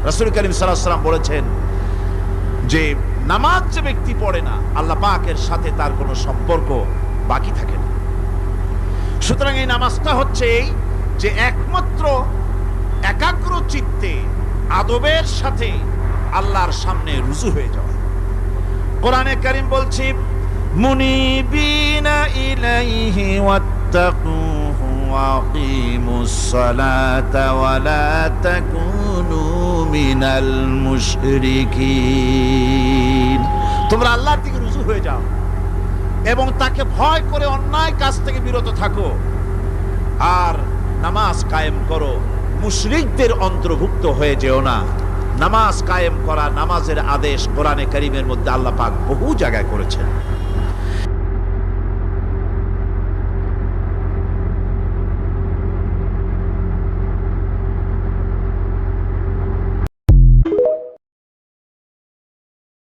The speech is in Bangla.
রাসূল করিম সাল্লাল্লাহু আলাইহি ওয়াসাল্লাম বলেছেন যে নামাজ যে ব্যক্তি পড়ে না, আল্লাহ পাকের সাথে তার কোনো সম্পর্ক বাকি থাকে না। সুতরাং এই নামাজটা হচ্ছে এই যে একমাত্র একাগ্র চিত্তে আদবের সাথে আল্লাহর সামনে রুজু হয়ে যাওয়া। কোরআনে কারীম বলছে মুনিবিনা ইলাইহি ওয়াত্তাকুহু ওয়া আকিমুস সালাতা ওয়া লা তাকুনু মিনাল মুশরিকিন। তোমরা আল্লাহর দিকে রুজু হয়ে যাও এবং তাকে ভয় করে অন্যায় কাজ থেকে বিরত থাকো, আর নামাজ কায়েম করো, মুশরিকদের অন্তর্ভুক্ত হয়ে যেও না। নামাজ কায়েম করা, নামাজের আদেশ কোরআনে কারীমের মধ্যে আল্লাহ পাক বহু জায়গায় করেছেন।